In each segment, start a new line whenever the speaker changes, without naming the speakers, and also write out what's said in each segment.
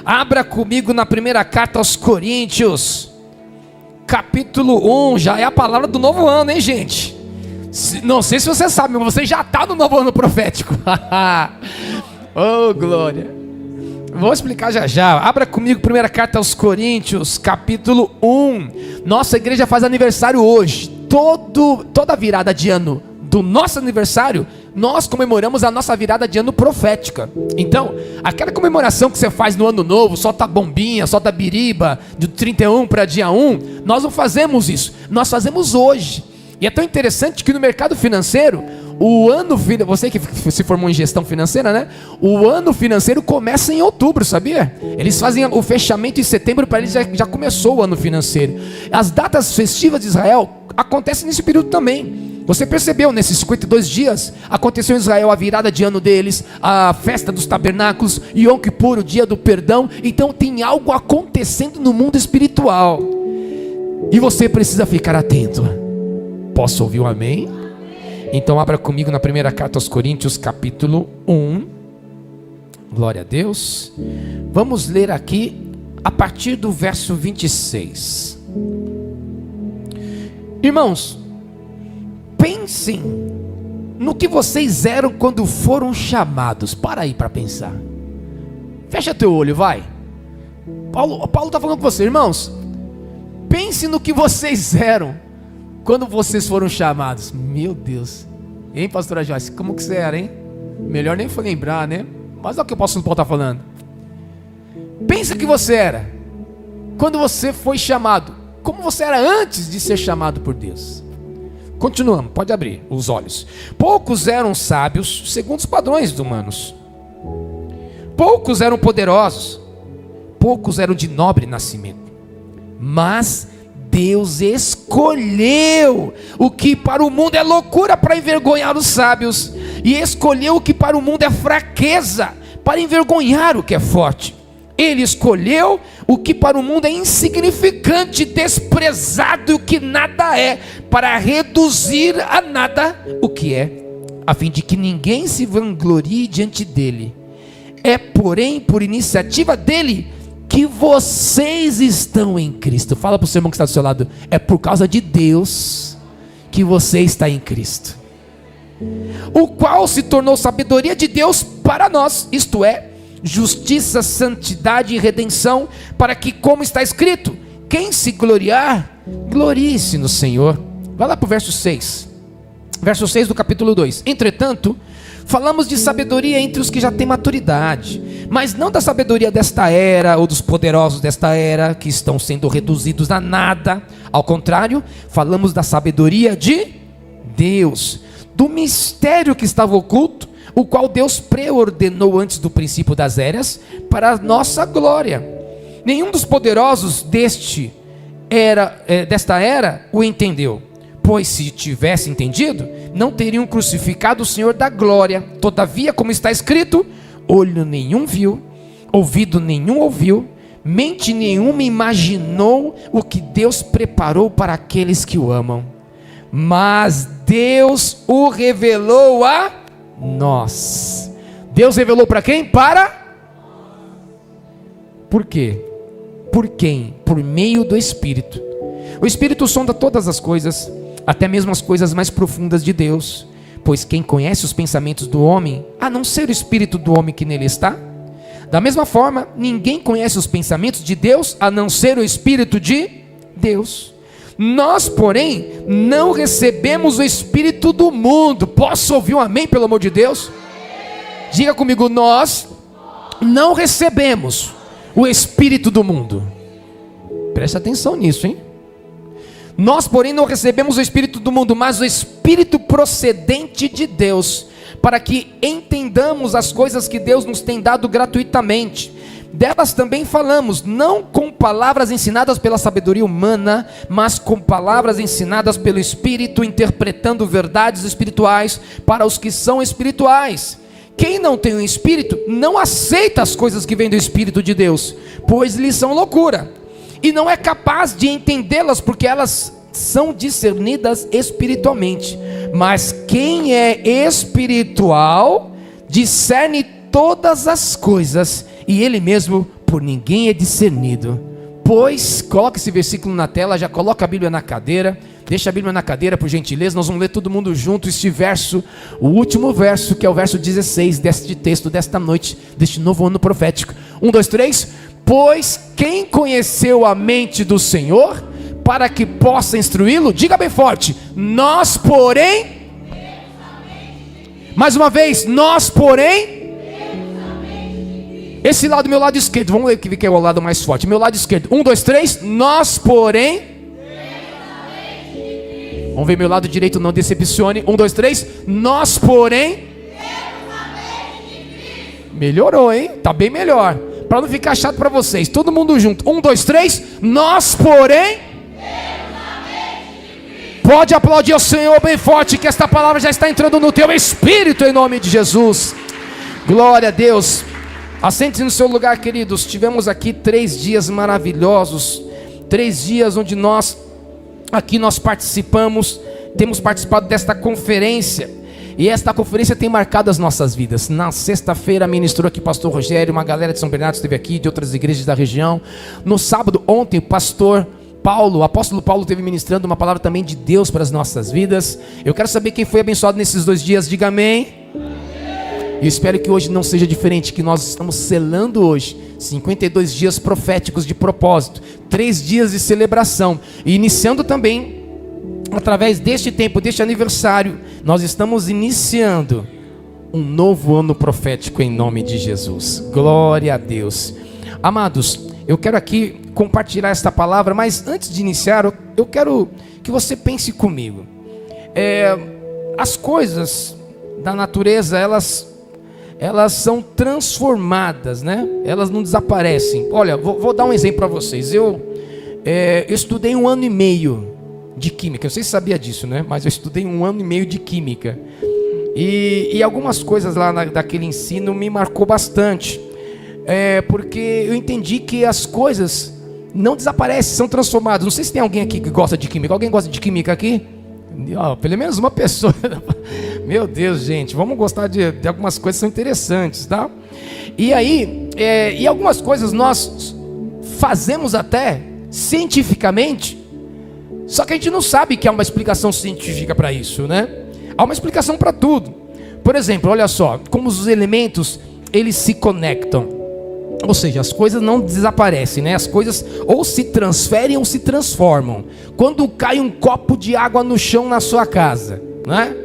Abra comigo na primeira carta aos Coríntios, capítulo 1. Já é a palavra do novo ano, hein, gente? Não sei se você sabe, mas você já está no novo ano profético. Oh, glória. Vou explicar já já. Abra comigo primeira carta aos Coríntios, capítulo 1. Nossa igreja faz aniversário hoje. Toda virada de ano do nosso aniversário, nós comemoramos a nossa virada de ano profética. Então, aquela comemoração que você faz no ano novo, solta bombinha, solta biriba, de 31 para dia 1, nós não fazemos isso, nós fazemos hoje. E é tão interessante que no mercado financeiro, você que se formou em gestão financeira, né? O ano financeiro começa em outubro, sabia? Eles fazem o fechamento em setembro, para eles já começou o ano financeiro. As datas festivas de Israel acontecem nesse período também. Você percebeu, nesses 52 dias, aconteceu em Israel a virada de ano deles, a festa dos tabernáculos, Yom Kippur, o dia do perdão. Então tem algo acontecendo no mundo espiritual, e você precisa ficar atento. Posso ouvir um amém? Então abra comigo na primeira carta aos Coríntios, capítulo 1. Glória a Deus. Vamos ler aqui a partir do verso 26. Irmãos, pensem no que vocês eram quando foram chamados. Para aí para pensar. Fecha teu olho, vai. Paulo está falando com você, irmãos. Pense no que vocês eram quando vocês foram chamados. Meu Deus. Hein, pastora Joyce? Como que você era, hein? Melhor nem foi lembrar, né? Mas olha o que o apóstolo Paulo está falando. Pense o que você era quando você foi chamado. Como você era antes de ser chamado por Deus. Continuamos, pode abrir os olhos. Poucos eram sábios segundo os padrões humanos. Poucos eram poderosos. Poucos eram de nobre nascimento. Mas Deus escolheu o que para o mundo é loucura para envergonhar os sábios, e escolheu o que para o mundo é fraqueza para envergonhar o que é forte. Ele escolheu o que para o mundo é insignificante, desprezado, o que nada é, para reduzir a nada o que é, a fim de que ninguém se vanglorie diante dele. É, porém, por iniciativa dele que vocês estão em Cristo. Fala para o seu irmão que está do seu lado. É por causa de Deus que você está em Cristo, o qual se tornou sabedoria de Deus para nós, isto é, justiça, santidade e redenção, para que, como está escrito, quem se gloriar, glorie-se no Senhor. Vai lá para o verso 6. Verso 6 do capítulo 2. Entretanto, falamos de sabedoria entre os que já têm maturidade, mas não da sabedoria desta era, ou dos poderosos desta era, que estão sendo reduzidos a nada. Ao contrário, falamos da sabedoria de Deus, do mistério que estava oculto, o qual Deus preordenou antes do princípio das eras, para a nossa glória. Nenhum dos poderosos desta era o entendeu, pois se tivesse entendido, não teriam crucificado o Senhor da glória. Todavia, como está escrito, olho nenhum viu, ouvido nenhum ouviu, mente nenhuma imaginou o que Deus preparou para aqueles que o amam. Mas Deus o revelou a nós. Deus revelou para quem? Por quê? Por quem? Por meio do Espírito. O Espírito sonda todas as coisas, até mesmo as coisas mais profundas de Deus. Pois quem conhece os pensamentos do homem, a não ser o espírito do homem que nele está? Da mesma forma, ninguém conhece os pensamentos de Deus, a não ser o Espírito de Deus. Nós, porém, não recebemos o espírito do mundo. Posso ouvir um amém, pelo amor de Deus? Diga comigo, nós não recebemos o espírito do mundo. Preste atenção nisso, hein? Nós, porém, não recebemos o espírito do mundo, mas o espírito procedente de Deus, para que entendamos as coisas que Deus nos tem dado gratuitamente. Delas também falamos, não com palavras ensinadas pela sabedoria humana, mas com palavras ensinadas pelo Espírito, interpretando verdades espirituais para os que são espirituais. Quem não tem o Espírito não aceita as coisas que vêm do Espírito de Deus, pois lhes são loucura, e não é capaz de entendê-las, porque elas são discernidas espiritualmente. Mas quem é espiritual discerne todas as coisas, e ele mesmo por ninguém é discernido. Pois, coloca esse versículo na tela, já coloca a Bíblia na cadeira. Deixa a Bíblia na cadeira, por gentileza. Nós vamos ler todo mundo junto este verso, o último verso, que é o verso 16 deste texto, desta noite, deste novo ano profético. 1, 2, 3. Pois quem conheceu a mente do Senhor, para que possa instruí-lo? Diga bem forte: nós, porém... Mais uma vez, nós, porém... Esse lado, meu lado esquerdo, vamos ver que é o lado mais forte. Meu lado esquerdo, 1, 2, 3. Nós, porém... Vamos ver meu lado direito, não decepcione. 1, 2, 3. Nós, porém... Melhorou, hein? Tá bem melhor. Para não ficar chato para vocês, todo mundo junto. 1, 2, 3. Nós, porém... Pode aplaudir ao Senhor bem forte, que esta palavra já está entrando no teu espírito, em nome de Jesus. Glória a Deus. Assente-se no seu lugar, queridos. Tivemos aqui 3 dias maravilhosos, 3 dias onde nós participamos, temos participado desta conferência, e esta conferência tem marcado as nossas vidas. Na sexta-feira ministrou aqui pastor Rogério, uma galera de São Bernardo esteve aqui, de outras igrejas da região. No sábado, ontem, o pastor Paulo, o apóstolo Paulo, esteve ministrando uma palavra também de Deus para as nossas vidas. Eu quero saber quem foi abençoado nesses 2 dias, diga amém. E espero que hoje não seja diferente, que nós estamos selando hoje 52 dias proféticos de propósito, 3 dias de celebração, e iniciando também, através deste tempo, deste aniversário, nós estamos iniciando um novo ano profético em nome de Jesus. Glória a Deus. Amados, eu quero aqui compartilhar esta palavra, mas antes de iniciar, eu quero que você pense comigo. As coisas da natureza, elas são transformadas, né? Elas não desaparecem. Olha, vou dar um exemplo para vocês. Eu estudei 1 ano e meio de química. Eu não sei se sabia disso, né? Mas eu estudei 1 ano e meio de química. E algumas coisas lá daquele ensino me marcou bastante. Porque eu entendi que as coisas não desaparecem, são transformadas. Não sei se tem alguém aqui que gosta de química. Alguém gosta de química aqui? Pelo menos uma pessoa. Meu Deus, gente, vamos gostar de algumas coisas que são interessantes, tá? E aí, e algumas coisas nós fazemos até cientificamente, só que a gente não sabe que há uma explicação científica para isso, né? Há uma explicação para tudo. Por exemplo, olha só, como os elementos, eles se conectam. Ou seja, as coisas não desaparecem, né? As coisas ou se transferem ou se transformam. Quando cai um copo de água no chão na sua casa, né?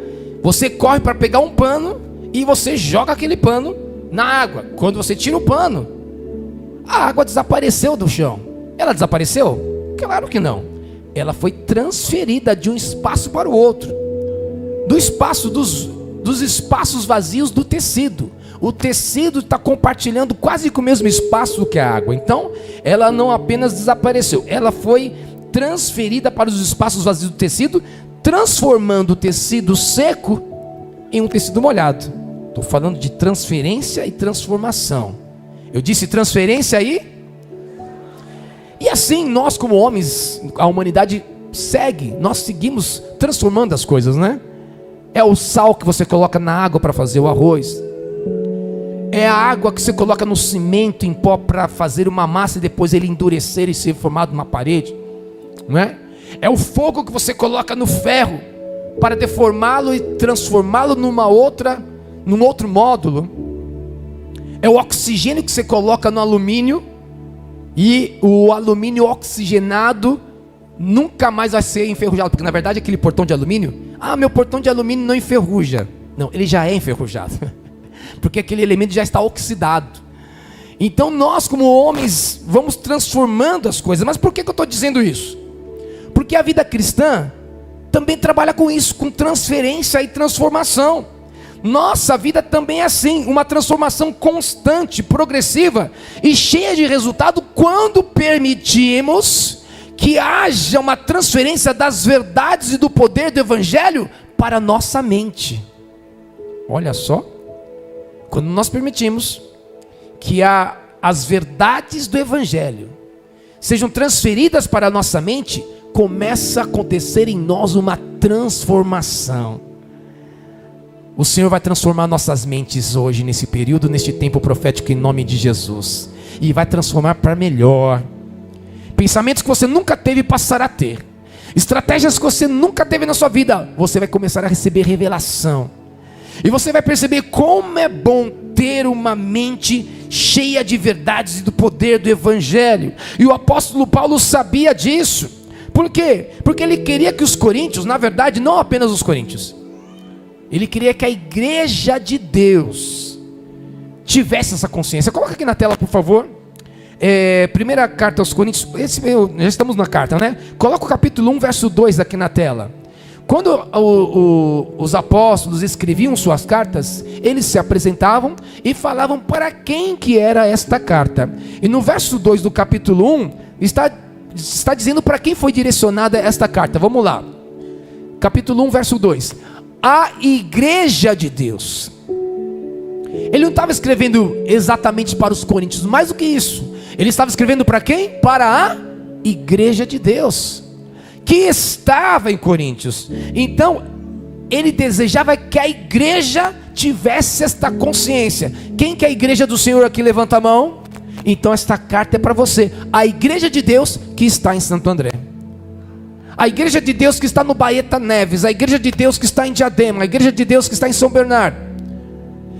Você corre para pegar um pano e você joga aquele pano na água. Quando você tira o pano, a água desapareceu do chão. Ela desapareceu? Claro que não. Ela foi transferida de um espaço para o outro. Do espaço dos espaços vazios do tecido. O tecido está compartilhando quase com o mesmo espaço que a água. Então, ela não apenas desapareceu, ela foi transferida para os espaços vazios do tecido, transformando o tecido seco em um tecido molhado. Estou falando de transferência e transformação. Eu disse transferência e assim nós como homens, a humanidade segue, nós seguimos transformando as coisas, né? É o sal que você coloca na água para fazer o arroz. É a água que você coloca no cimento em pó para fazer uma massa e depois ele endurecer e ser formado uma parede, não é? É o fogo que você coloca no ferro para deformá-lo e transformá-lo num outro módulo. É o oxigênio que você coloca no alumínio e o alumínio oxigenado nunca mais vai ser enferrujado, porque na verdade aquele portão de alumínio, meu portão de alumínio não enferruja. Não, ele já é enferrujado. Porque aquele elemento já está oxidado. Então nós como homens vamos transformando as coisas. Mas por que eu estou dizendo isso? Porque a vida cristã também trabalha com isso, com transferência e transformação. Nossa vida também é assim, uma transformação constante, progressiva e cheia de resultado quando permitimos que haja uma transferência das verdades e do poder do Evangelho para a nossa mente. Olha só. Quando nós permitimos que as verdades do Evangelho sejam transferidas para a nossa mente, começa a acontecer em nós uma transformação. O Senhor vai transformar nossas mentes hoje, nesse período, neste tempo profético, em nome de Jesus. e vai transformar para melhor. Pensamentos que você nunca teve passará a ter. Estratégias que você nunca teve na sua vida, você vai começar a receber revelação. E você vai perceber como é bom ter uma mente cheia de verdades e do poder do Evangelho. E o apóstolo Paulo sabia disso. Por quê? Porque ele queria que os coríntios, na verdade, não apenas os coríntios, ele queria que a igreja de Deus tivesse essa consciência. Coloca aqui na tela, por favor. Primeira carta aos Coríntios. Já estamos na carta, né? Coloca o capítulo 1, verso 2 aqui na tela. Quando os apóstolos escreviam suas cartas, eles se apresentavam e falavam para quem que era esta carta. E no verso 2 do capítulo 1, está dizendo para quem foi direcionada esta carta. Vamos lá. Capítulo 1, verso 2. A igreja de Deus. Ele não estava escrevendo exatamente para os coríntios, mais do que isso. Ele estava escrevendo para quem? Para a igreja de Deus, que estava em Coríntios. Então, ele desejava que a igreja tivesse esta consciência. Quem que é a igreja do Senhor aqui? Levanta a mão. Então esta carta é para você. A igreja de Deus que está em Santo André. A igreja de Deus que está no Baeta Neves. A igreja de Deus que está em Diadema. A igreja de Deus que está em São Bernardo.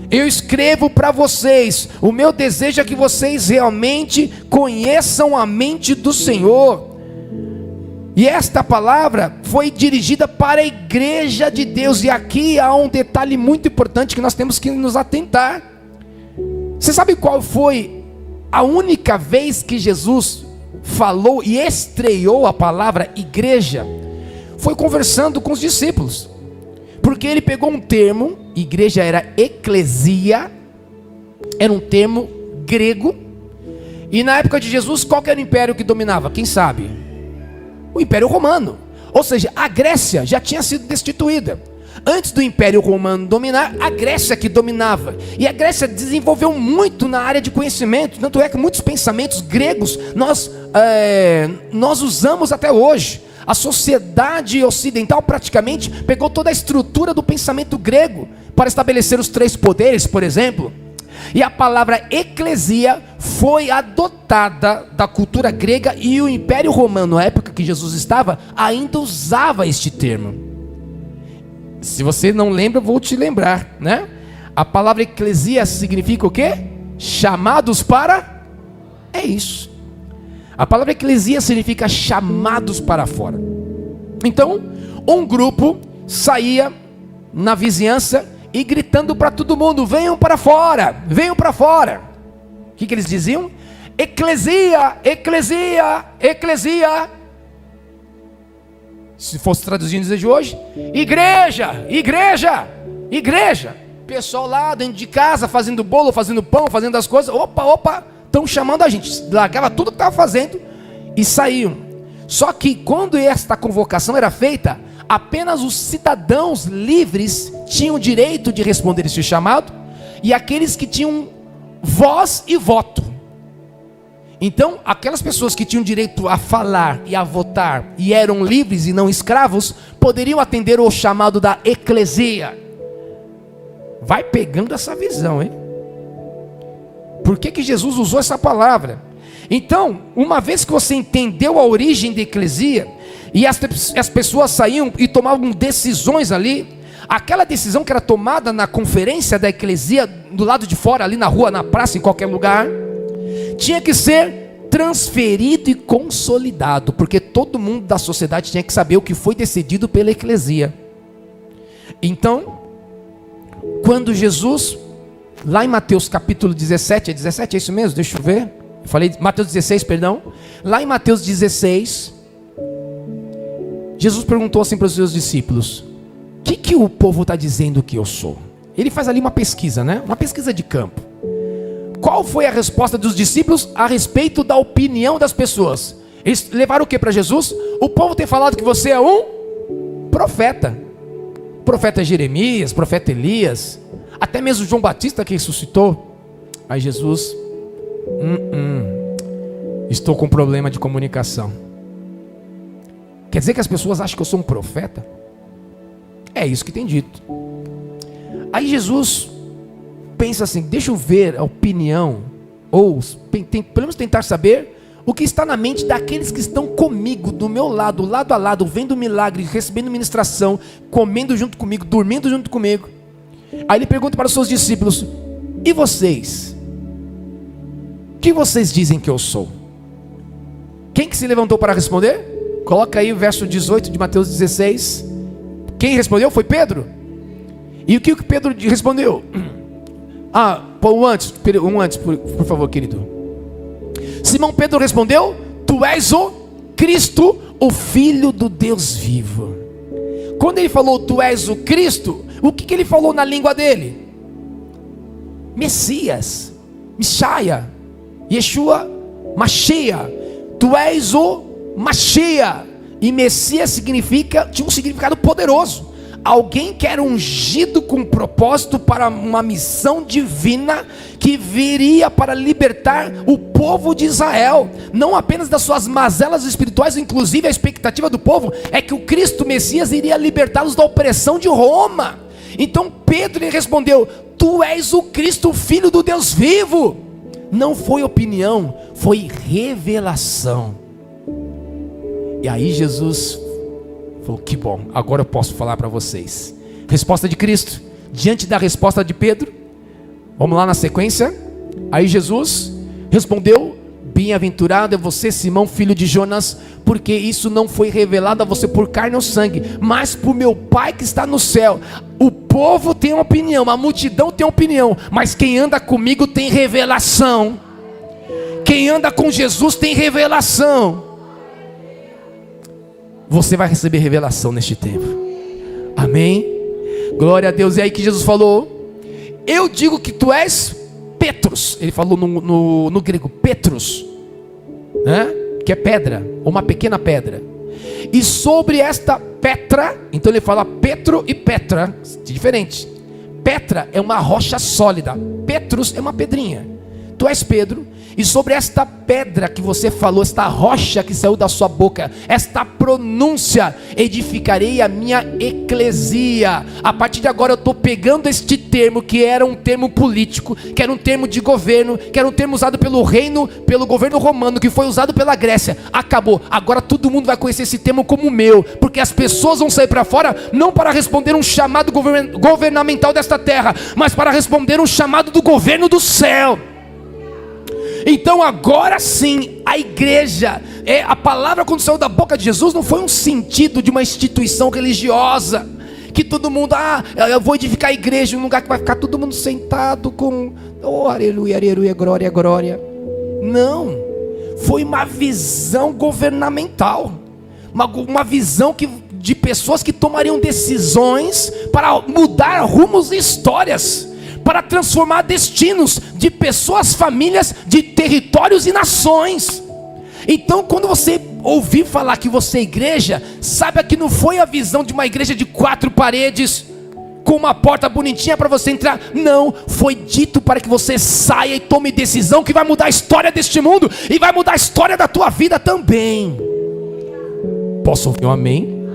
Eu escrevo para vocês. O meu desejo é que vocês realmente conheçam a mente do Senhor. E esta palavra foi dirigida para a igreja de Deus. E aqui há um detalhe muito importante que nós temos que nos atentar. Você sabe qual foi a única vez que Jesus falou e estreou a palavra igreja? Foi conversando com os discípulos. Porque ele pegou um termo, igreja era eclesia, era um termo grego. E na época de Jesus, qual que era o império que dominava? Quem sabe? O Império Romano. Ou seja, a Grécia já tinha sido destituída. Antes do Império Romano dominar, a Grécia que dominava. E a Grécia desenvolveu muito na área de conhecimento. Tanto é que muitos pensamentos gregos nós usamos até hoje. A sociedade ocidental praticamente pegou toda a estrutura do pensamento grego para estabelecer os 3 poderes, por exemplo. E a palavra eclesia foi adotada da cultura grega, e o Império Romano, na época que Jesus estava, ainda usava este termo. Se você não lembra, eu vou te lembrar, né? A palavra eclesia significa o quê? Chamados para... É isso. A palavra eclesia significa chamados para fora. Então, um grupo saía na vizinhança e gritando para todo mundo: venham para fora, venham para fora. O que eles diziam? Eclesia, eclesia, eclesia. Se fosse traduzindo dizer de hoje, igreja, igreja, igreja. Pessoal lá dentro de casa fazendo bolo, fazendo pão, fazendo as coisas. Opa, estão chamando a gente. Largava tudo que estava fazendo e saíam. Só que quando esta convocação era feita, apenas os cidadãos livres tinham direito de responder esse chamado, e aqueles que tinham voz e voto. Então, aquelas pessoas que tinham direito a falar e a votar e eram livres e não escravos, poderiam atender ao chamado da eclesia. Vai pegando essa visão, hein? Por que Jesus usou essa palavra? Então, uma vez que você entendeu a origem da eclesia, e as pessoas saíam e tomavam decisões ali, aquela decisão que era tomada na conferência da eclesia, do lado de fora, ali na rua, na praça, em qualquer lugar, tinha que ser transferido e consolidado, porque todo mundo da sociedade tinha que saber o que foi decidido pela eclesia. Então, quando Jesus, lá em Mateus capítulo 17, é isso mesmo? Deixa eu ver. Eu falei Mateus 16, perdão. Lá em Mateus 16, Jesus perguntou assim para os seus discípulos: o que o povo está dizendo que eu sou? Ele faz ali uma pesquisa, né? Uma pesquisa de campo. Qual foi a resposta dos discípulos a respeito da opinião das pessoas? Eles levaram o que para Jesus? O povo tem falado que você é um profeta. Profeta Jeremias, profeta Elias, até mesmo João Batista que ressuscitou. Aí Jesus, estou com problema de comunicação. Quer dizer que as pessoas acham que eu sou um profeta? É isso que tem dito. Aí Jesus pensa assim: deixa eu ver a opinião ou podemos tentar saber o que está na mente daqueles que estão comigo, do meu lado, lado a lado, vendo milagre, recebendo ministração, comendo junto comigo, dormindo junto comigo. Aí ele pergunta para os seus discípulos: e vocês? O que vocês dizem que eu sou? Quem que se levantou para responder? Coloca aí o verso 18 de Mateus 16. Quem respondeu foi Pedro. E o que Pedro respondeu? Um antes, por favor, querido. Simão Pedro respondeu: tu és o Cristo, o Filho do Deus vivo. Quando ele falou tu és o Cristo, o que ele falou na língua dele? Messias, Messiah, Yeshua, Mashiach. Tu és o Mashiach. E Messias tinha um significado poderoso. Alguém que era ungido com propósito para uma missão divina, que viria para libertar o povo de Israel, não apenas das suas mazelas espirituais. Inclusive a expectativa do povo é que o Cristo Messias iria libertá-los da opressão de Roma. Então Pedro lhe respondeu: tu és o Cristo, Filho do Deus vivo. Não foi opinião, foi revelação. E aí Jesus falou: que bom, agora eu posso falar para vocês. Resposta de Cristo, diante da resposta de Pedro. Vamos lá na sequência. Aí Jesus respondeu: bem-aventurado é você, Simão, filho de Jonas, porque isso não foi revelado a você por carne ou sangue, mas por meu Pai que está no céu. O povo tem uma opinião, a multidão tem uma opinião, mas quem anda comigo tem revelação. Quem anda com Jesus tem revelação. Você vai receber revelação neste tempo. Amém? Glória a Deus. E aí que Jesus falou: eu digo que tu és Petros. Ele falou no grego Petros, né? Que é pedra, ou uma pequena pedra. E sobre esta Petra, então ele fala Petro e Petra, diferente. Petra é uma rocha sólida, Petros é uma pedrinha. Tu és Pedro, e sobre esta pedra que você falou, esta rocha que saiu da sua boca, esta pronúncia, edificarei a minha eclesia. A partir de agora eu estou pegando este termo, que era um termo político, que era um termo de governo, que era um termo usado pelo reino, pelo governo romano, que foi usado pela Grécia. Acabou, agora todo mundo vai conhecer esse termo como meu, porque as pessoas vão sair para fora, não para responder um chamado governamental desta terra, mas para responder um chamado do governo do céu. Então agora sim, a igreja, a palavra quando saiu da boca de Jesus não foi um sentido de uma instituição religiosa, que todo mundo, eu vou edificar a igreja, um lugar que vai ficar todo mundo sentado com, aleluia, aleluia, glória, glória. Não, foi uma visão governamental, uma visão de pessoas que tomariam decisões para mudar rumos e histórias, para transformar destinos de pessoas, famílias, de territórios e nações. Então quando você ouvir falar que você é igreja, saiba que não foi a visão de uma igreja de 4 paredes, com uma porta bonitinha para você entrar. Não, foi dito para que você saia e tome decisão que vai mudar a história deste mundo, e vai mudar a história da tua vida também. Posso ouvir um amém?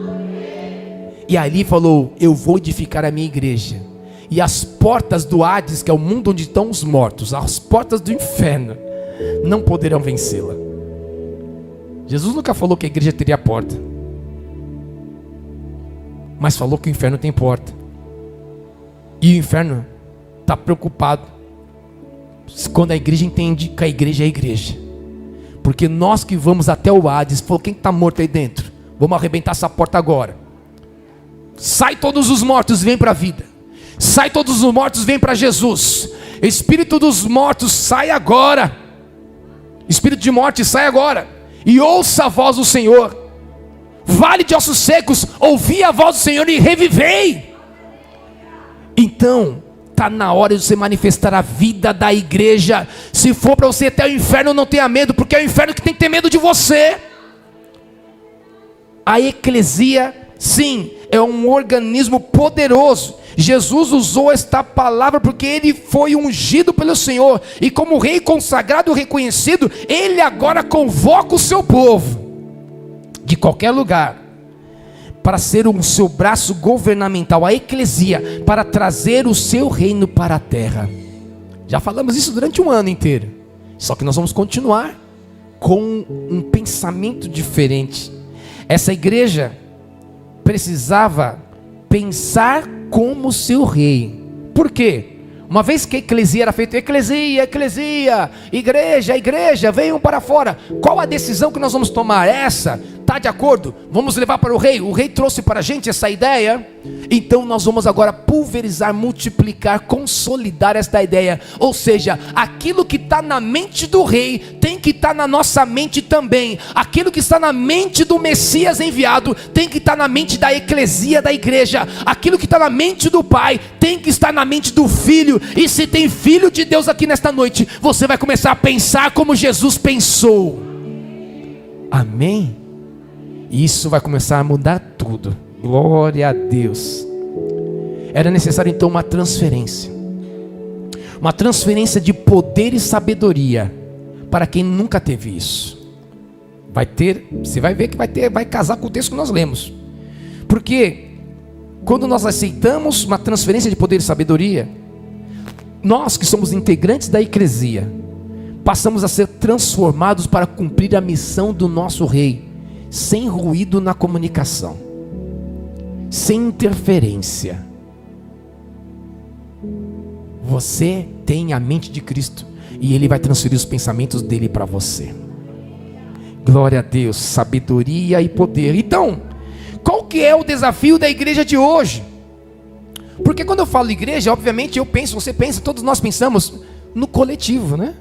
E ali falou: eu vou edificar a minha igreja, e as portas do Hades, que é o mundo onde estão os mortos, as portas do inferno, não poderão vencê-la. Jesus nunca falou que a igreja teria porta, mas falou que o inferno tem porta. E o inferno está preocupado quando a igreja entende que a igreja é a igreja. Porque nós que vamos até o Hades, falou: quem está morto aí dentro? Vamos arrebentar essa porta agora. Sai todos os mortos, vem para a vida. Sai todos os mortos, vem para Jesus. Espírito dos mortos, sai agora. Espírito de morte, sai agora. E ouça a voz do Senhor. Vale de ossos secos, ouvi a voz do Senhor e revivei. Então está na hora de você manifestar a vida da igreja. Se for para você ir até o inferno, não tenha medo, porque é o inferno que tem que ter medo de você. A eclesia, sim, é um organismo poderoso. Jesus usou esta palavra porque ele foi ungido pelo Senhor, e como rei consagrado, reconhecido, ele agora convoca o seu povo de qualquer lugar para ser o seu braço governamental, a eclesia, para trazer o seu reino para a terra. Já falamos isso durante um ano inteiro. Só que nós vamos continuar com um pensamento diferente. Essa igreja precisava pensar como seu rei. Por quê? Uma vez que a eclesia era feita, eclesia, igreja, venham para fora. Qual a decisão que nós vamos tomar? Essa? Está de acordo? Vamos levar para o rei. O rei trouxe para a gente essa ideia. Então nós vamos agora pulverizar, multiplicar, consolidar esta ideia. Ou seja, aquilo que está na mente do rei tem que estar na nossa mente também. Aquilo que está na mente do Messias enviado tem que estar na mente da eclesia, da igreja. Aquilo que está na mente do Pai tem que estar na mente do Filho. E se tem Filho de Deus aqui nesta noite, você vai começar a pensar como Jesus pensou. Amém? Isso vai começar a mudar tudo. Glória a Deus. Era necessário então uma transferência de poder e sabedoria para quem nunca teve isso. Vai ter, você vai ver que vai casar com o texto que nós lemos. Porque quando nós aceitamos uma transferência de poder e sabedoria, nós que somos integrantes da eclesia, passamos a ser transformados para cumprir a missão do nosso rei, sem ruído na comunicação, sem interferência. Você tem a mente de Cristo e Ele vai transferir os pensamentos dele para você. Glória a Deus, sabedoria e poder. Então, qual que é o desafio da igreja de hoje? Porque quando eu falo igreja, obviamente eu penso, você pensa, todos nós pensamos no coletivo, né?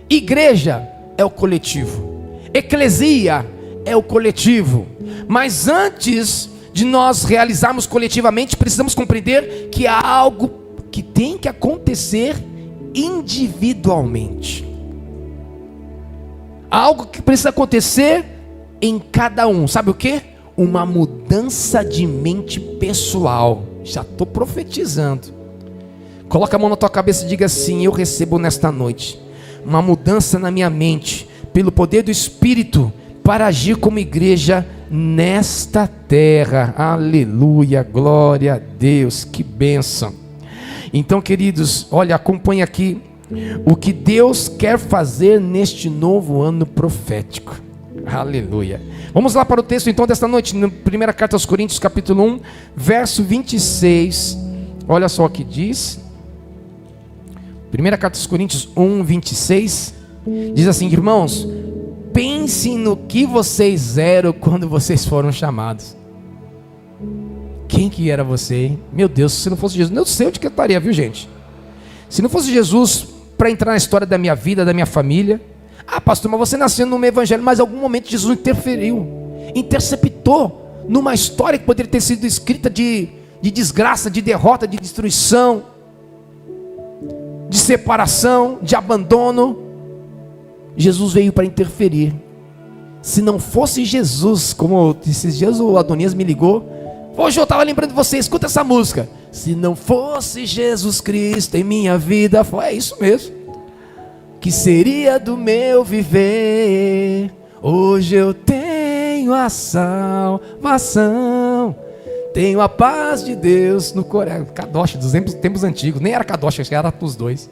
Igreja é o coletivo, eclesia é o coletivo. Mas antes de nós realizarmos coletivamente, precisamos compreender que há algo que tem que acontecer individualmente. Há algo que precisa acontecer em cada um. Sabe o que? Uma mudança de mente pessoal. Já estou profetizando. Coloca a mão na tua cabeça e diga assim: eu recebo nesta noite uma mudança na minha mente, pelo poder do Espírito, para agir como igreja nesta terra. Aleluia, glória a Deus, que bênção. Então, queridos, olha, acompanha aqui o que Deus quer fazer neste novo ano profético. Aleluia. Vamos lá para o texto então desta noite, na primeira carta aos Coríntios, capítulo 1, verso 26. Olha só o que diz. Primeira carta aos Coríntios 1, 26. Diz assim: irmãos, pensem no que vocês eram quando vocês foram chamados. Quem que era você, hein? Meu Deus, se não fosse Jesus, não sei onde que eu estaria, viu, gente? Se não fosse Jesus para entrar na história da minha vida, da minha família. Ah, pastor, mas você nasceu no meio evangelho, mas em algum momento Jesus interferiu, interceptou numa história que poderia ter sido escrita de desgraça, de derrota, de destruição, de separação, de abandono. Jesus veio para interferir. Se não fosse Jesus, como esses dias o Adonias me ligou, hoje eu estava lembrando de você, escuta essa música. Se não fosse Jesus Cristo em minha vida, é isso mesmo. Que seria do meu viver? Hoje eu tenho a salvação, tenho a paz de Deus no coração. Kadosh dos tempos antigos, nem era Kadosh, acho que era para os dois.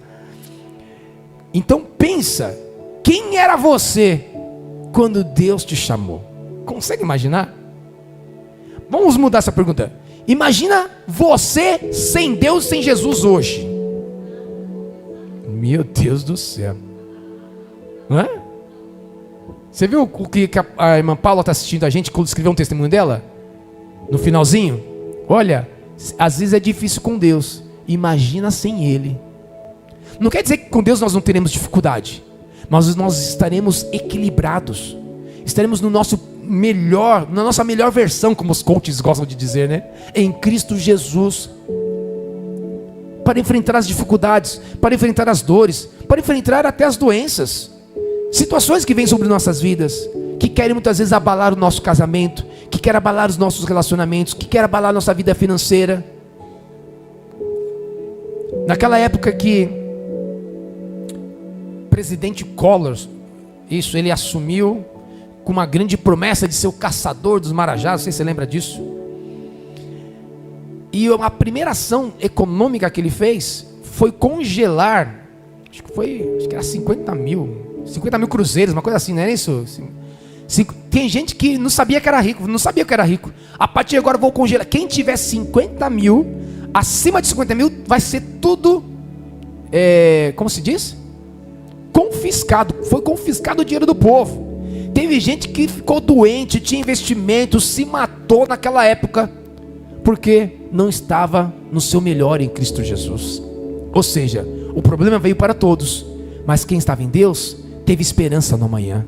Então pensa, quem era você quando Deus te chamou? Consegue imaginar? Vamos mudar essa pergunta. Imagina você sem Deus, sem Jesus hoje. Meu Deus do céu. Não é? Você viu o que a irmã Paula está assistindo a gente quando escreveu um testemunho dela? No finalzinho? Olha, às vezes é difícil com Deus. Imagina sem Ele. Não quer dizer que com Deus nós não teremos dificuldade, mas nós estaremos equilibrados. Estaremos no nosso melhor, na nossa melhor versão, como os coaches gostam de dizer, né? Em Cristo Jesus. Para enfrentar as dificuldades, para enfrentar as dores, para enfrentar até as doenças, situações que vêm sobre nossas vidas, que querem muitas vezes abalar o nosso casamento, que querem abalar os nossos relacionamentos, que querem abalar a nossa vida financeira. Naquela época que o presidente Collor, ele assumiu com uma grande promessa de ser o caçador dos marajás, não sei se você lembra disso. E a primeira ação econômica que ele fez foi congelar, acho que era 50 mil cruzeiros, uma coisa assim, não era isso? Tem gente que não sabia que era rico, A partir de agora eu vou congelar. Quem tiver 50 mil, acima de 50 mil, vai ser tudo, como se diz? Confiscado. Foi confiscado o dinheiro do povo. Teve gente que ficou doente, tinha investimento, se matou naquela época, porque não estava no seu melhor em Cristo Jesus. Ou seja, o problema veio para todos, mas quem estava em Deus, teve esperança no amanhã.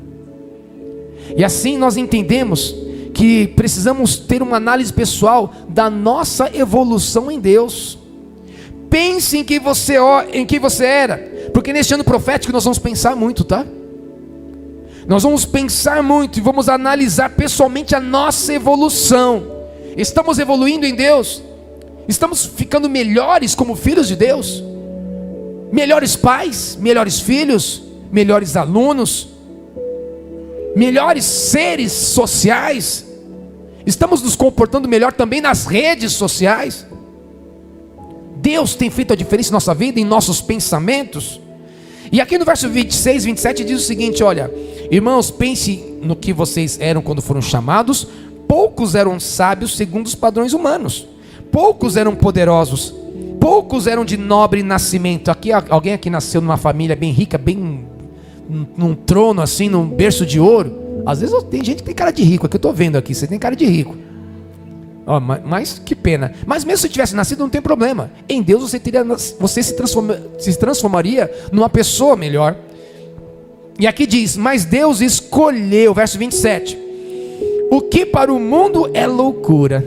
E assim nós entendemos que precisamos ter uma análise pessoal da nossa evolução em Deus. Pense em quem você era, porque neste ano profético nós vamos pensar muito, tá? Nós vamos pensar muito e vamos analisar pessoalmente a nossa evolução. Estamos evoluindo em Deus? Estamos ficando melhores como filhos de Deus? Melhores pais, melhores filhos, melhores alunos, melhores seres sociais? Estamos nos comportando melhor também nas redes sociais? Deus tem feito a diferença em nossa vida, em nossos pensamentos? E aqui no verso 26, 27 diz o seguinte: olha, irmãos, pense no que vocês eram quando foram chamados. Poucos eram sábios segundo os padrões humanos, poucos eram poderosos, poucos eram de nobre nascimento. Alguém aqui nasceu numa família bem rica, bem num trono assim, num berço de ouro? Às vezes tem gente que tem cara de rico, é que eu estou vendo aqui, você tem cara de rico. Mas que pena. Mas mesmo se tivesse nascido, não tem problema. Em Deus você se transformaria numa pessoa melhor. E aqui diz: mas Deus escolheu, verso 27, o que para o mundo é loucura.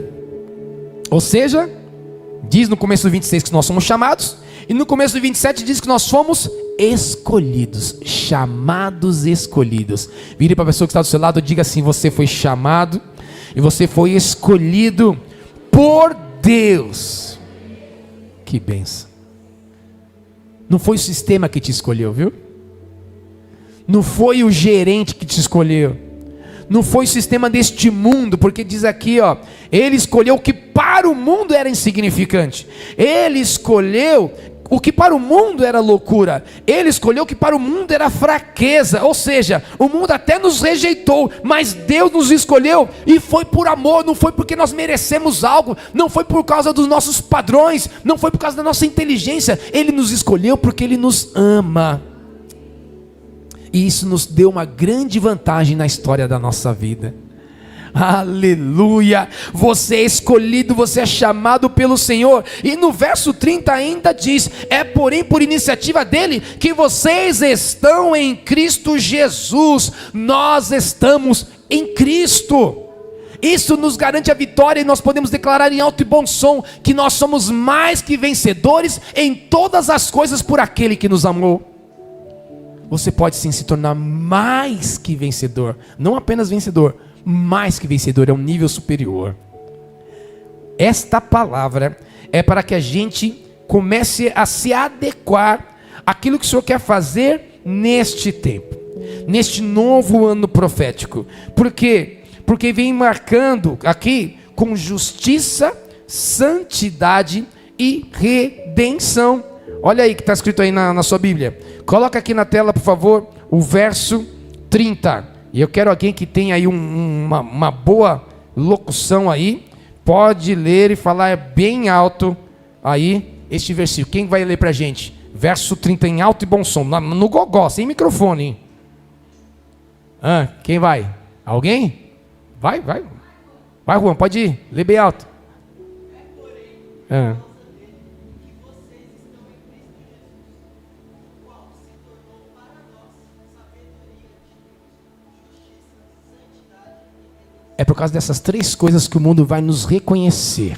Ou seja, diz no começo do 26 que nós somos chamados, e no começo do 27 diz que nós fomos escolhidos, chamados, escolhidos. Vire para a pessoa que está do seu lado e diga assim: você foi chamado e você foi escolhido por Deus. Que bênção. Não foi o sistema que te escolheu, viu? Não foi o gerente que te escolheu. Não foi o sistema deste mundo, porque diz aqui, ó, ele escolheu o que para o mundo era insignificante. Ele escolheu o que para o mundo era loucura. Ele escolheu o que para o mundo era fraqueza. Ou seja, o mundo até nos rejeitou, mas Deus nos escolheu, e foi por amor. Não foi porque nós merecemos algo, não foi por causa dos nossos padrões, não foi por causa da nossa inteligência. Ele nos escolheu porque Ele nos ama. E isso nos deu uma grande vantagem na história da nossa vida. Aleluia! Você é escolhido, você é chamado pelo Senhor. E no verso 30 ainda diz: é porém por iniciativa dele que vocês estão em Cristo Jesus. Nós estamos em Cristo. Isso nos garante a vitória, e nós podemos declarar em alto e bom som que nós somos mais que vencedores em todas as coisas por aquele que nos amou. Você pode sim se tornar mais que vencedor, não apenas vencedor, mais que vencedor, é um nível superior. Esta palavra é para que a gente comece a se adequar àquilo que o Senhor quer fazer neste tempo, neste novo ano profético. Por quê? Porque vem marcando aqui com justiça, santidade e redenção. Olha aí que está escrito aí na sua Bíblia. Coloca aqui na tela, por favor, o verso 30. E eu quero alguém que tenha aí uma boa locução aí. Pode ler e falar bem alto aí este versículo. Quem vai ler para a gente? Verso 30 em alto e bom som. No gogó, sem microfone, hein? Quem vai? Alguém? Vai. Vai, Juan, pode ir. Lê bem alto. É por causa dessas três coisas que o mundo vai nos reconhecer: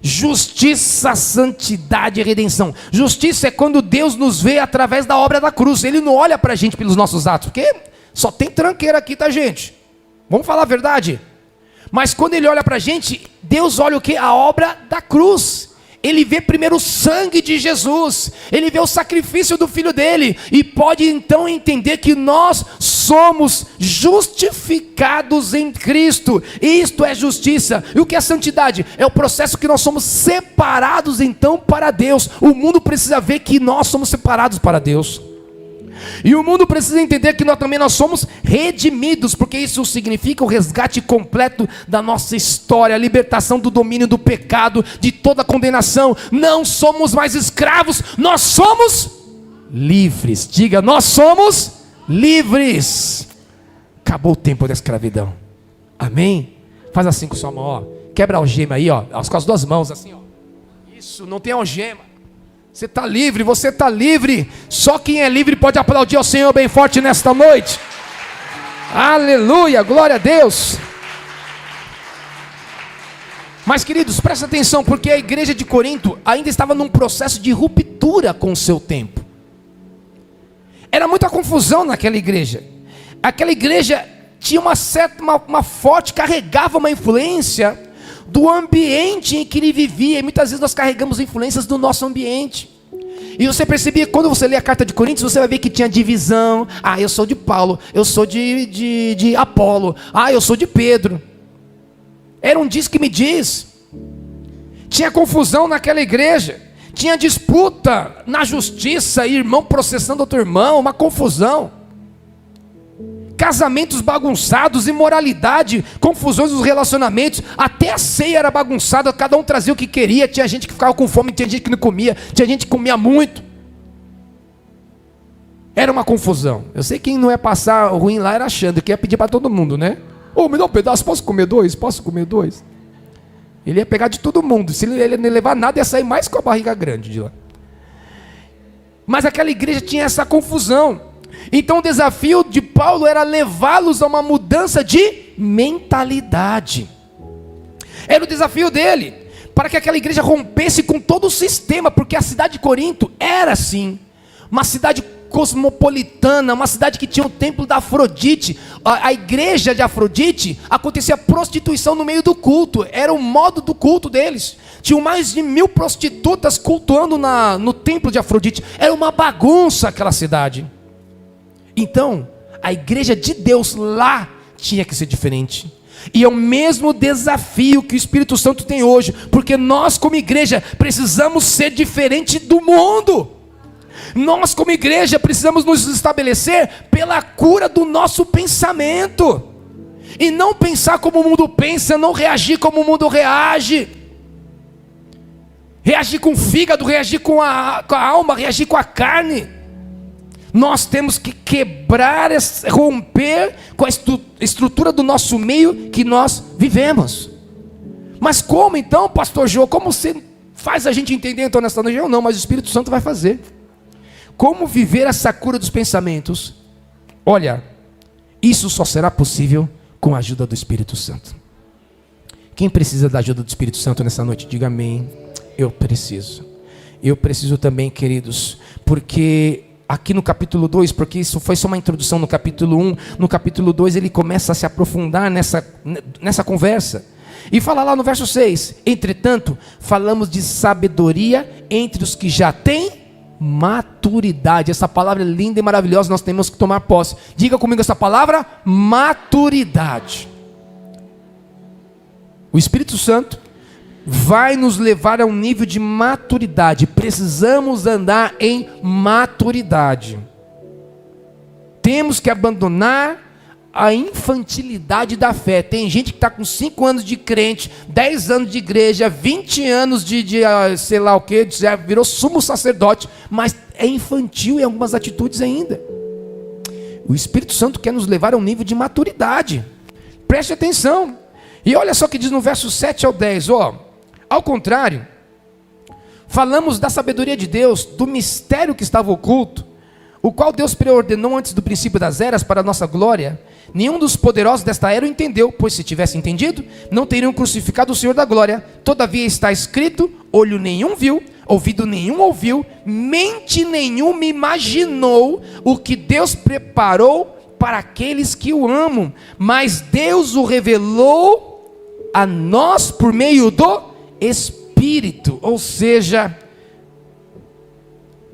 justiça, santidade e redenção. Justiça é quando Deus nos vê através da obra da cruz. Ele não olha para a gente pelos nossos atos, porque só tem tranqueira aqui, tá, gente? Vamos falar a verdade. Mas quando Ele olha para a gente, Deus olha o que? A obra da cruz. Ele vê primeiro o sangue de Jesus, ele vê o sacrifício do Filho dele, e pode então entender que nós somos justificados em Cristo. Isto é justiça. E o que é santidade? É o processo que nós somos separados então para Deus. O mundo precisa ver que nós somos separados para Deus. E o mundo precisa entender que nós somos redimidos, porque isso significa o resgate completo da nossa história, a libertação do domínio do pecado, de toda condenação. Não somos mais escravos, nós somos livres. Diga, nós somos livres. Acabou o tempo da escravidão. Amém? Faz assim com sua mão, ó. Quebra a algema aí, ó, com as duas mãos, assim, ó. Isso, não tem algema. Você está livre, você está livre. Só quem é livre pode aplaudir ao Senhor bem forte nesta noite. Aleluia, glória a Deus. Mas queridos, presta atenção, porque a igreja de Corinto ainda estava num processo de ruptura com o seu tempo. Era muita confusão naquela igreja. Aquela igreja tinha uma forte, carregava uma influência do ambiente em que ele vivia. E muitas vezes nós carregamos influências do nosso ambiente. E você percebia, quando você lê a carta de Coríntios, você vai ver que tinha divisão. Ah, eu sou de Paulo, eu sou de Apolo, ah, eu sou de Pedro. Era um diz que me diz. Tinha confusão naquela igreja, tinha disputa na justiça, irmão processando outro irmão, uma confusão. Casamentos bagunçados, imoralidade, confusões nos relacionamentos, até a ceia era bagunçada, cada um trazia o que queria, tinha gente que ficava com fome, tinha gente que não comia, tinha gente que comia muito. Era uma confusão. Eu sei que quem não ia passar ruim lá era achando que ia pedir para todo mundo, né? Ô, me dá um pedaço, posso comer dois? Posso comer dois? Ele ia pegar de todo mundo, se ele não levar nada, ia sair mais com a barriga grande de lá. Mas aquela igreja tinha essa confusão. Então o desafio de Paulo era levá-los a uma mudança de mentalidade. Era o desafio dele, para que aquela igreja rompesse com todo o sistema, porque a cidade de Corinto era assim, uma cidade cosmopolitana, uma cidade que tinha o templo da Afrodite. A igreja de Afrodite, acontecia prostituição no meio do culto, era o modo do culto deles. Tinham mais de 1000 prostitutas cultuando no templo de Afrodite. Era uma bagunça aquela cidade. Então, a igreja de Deus lá tinha que ser diferente. E é o mesmo desafio que o Espírito Santo tem hoje, porque nós como igreja precisamos ser diferente do mundo. Nós como igreja precisamos nos estabelecer pela cura do nosso pensamento. E não pensar como o mundo pensa, não reagir como o mundo reage. Reagir com o fígado, reagir com a alma, reagir com a carne. Nós temos que quebrar, romper com a estrutura do nosso meio que nós vivemos. Mas como então, pastor Jô? Como você faz a gente entender então nesta noite? Eu não, mas o Espírito Santo vai fazer. Como viver essa cura dos pensamentos? Olha, isso só será possível com a ajuda do Espírito Santo. Quem precisa da ajuda do Espírito Santo nessa noite? Diga amém. Eu preciso. Eu preciso também, queridos, porque aqui no capítulo 2, porque isso foi só uma introdução no capítulo 1, no capítulo 2 ele começa a se aprofundar nessa conversa, e fala lá no verso 6, entretanto, falamos de sabedoria entre os que já têm maturidade. Essa palavra é linda e maravilhosa, nós temos que tomar posse. Diga comigo essa palavra, maturidade. O Espírito Santo vai nos levar a um nível de maturidade. Precisamos andar em maturidade. Temos que abandonar a infantilidade da fé. Tem gente que está com 5 anos de crente, 10 anos de igreja, 20 anos de sei lá o que, já virou sumo sacerdote, mas é infantil em algumas atitudes ainda. O Espírito Santo quer nos levar a um nível de maturidade. Preste atenção. E olha só o que diz no verso 7 ao 10, ó. Ao contrário, falamos da sabedoria de Deus, do mistério que estava oculto, o qual Deus preordenou antes do princípio das eras para a nossa glória. Nenhum dos poderosos desta era o entendeu, pois se tivesse entendido, não teriam crucificado o Senhor da glória. Todavia está escrito, olho nenhum viu, ouvido nenhum ouviu, mente nenhuma imaginou o que Deus preparou para aqueles que o amam. Mas Deus o revelou a nós por meio do Espírito Espírito, ou seja,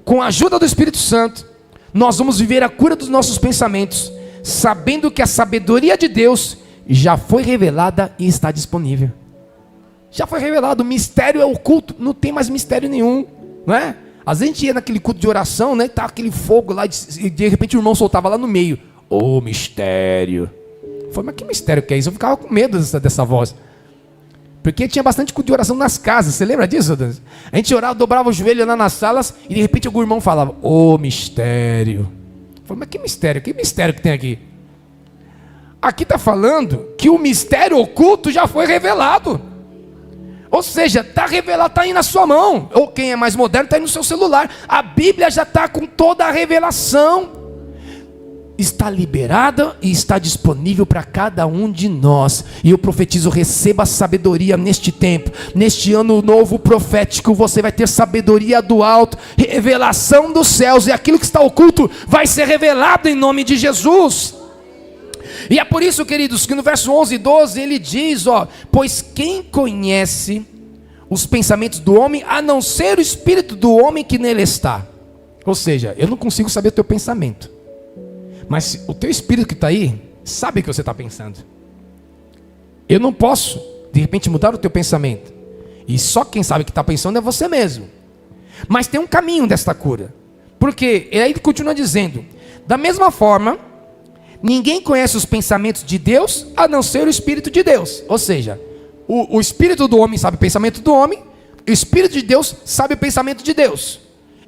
com a ajuda do Espírito Santo, nós vamos viver a cura dos nossos pensamentos, sabendo que a sabedoria de Deus já foi revelada e está disponível. Já foi revelado, o mistério é oculto, não tem mais mistério nenhum, não é? Às vezes a gente ia naquele culto de oração, né? Tá aquele fogo lá, e de repente o irmão soltava lá no meio. Ô, mistério. Eu falei, mas que mistério que é isso? Eu ficava com medo dessa voz. Porque tinha bastante culto de oração nas casas, você lembra disso, Deus? A gente orava, dobrava o joelho lá nas salas, e de repente algum irmão falava, ô, mistério. Eu falei, mas que mistério? Que mistério que tem aqui? Aqui está falando que o mistério oculto já foi revelado. Ou seja, está revelado, está aí na sua mão. Ou quem é mais moderno, está aí no seu celular. A Bíblia já está com toda a revelação. Está liberada e está disponível para cada um de nós. E eu profetizo, receba sabedoria neste tempo. Neste ano novo profético, você vai ter sabedoria do alto, revelação dos céus. E aquilo que está oculto vai ser revelado em nome de Jesus. E é por isso, queridos, que no verso 11 e 12 ele diz, pois quem conhece os pensamentos do homem, a não ser o espírito do homem que nele está. Ou seja, eu não consigo saber o teu pensamento, mas o teu espírito que está aí, sabe o que você está pensando. Eu não posso, de repente, mudar o teu pensamento, e só quem sabe o que está pensando é você mesmo. Mas tem um caminho desta cura, porque aí ele continua dizendo, da mesma forma, ninguém conhece os pensamentos de Deus, a não ser o Espírito de Deus. Ou seja, o Espírito do homem sabe o pensamento do homem, o Espírito de Deus sabe o pensamento de Deus.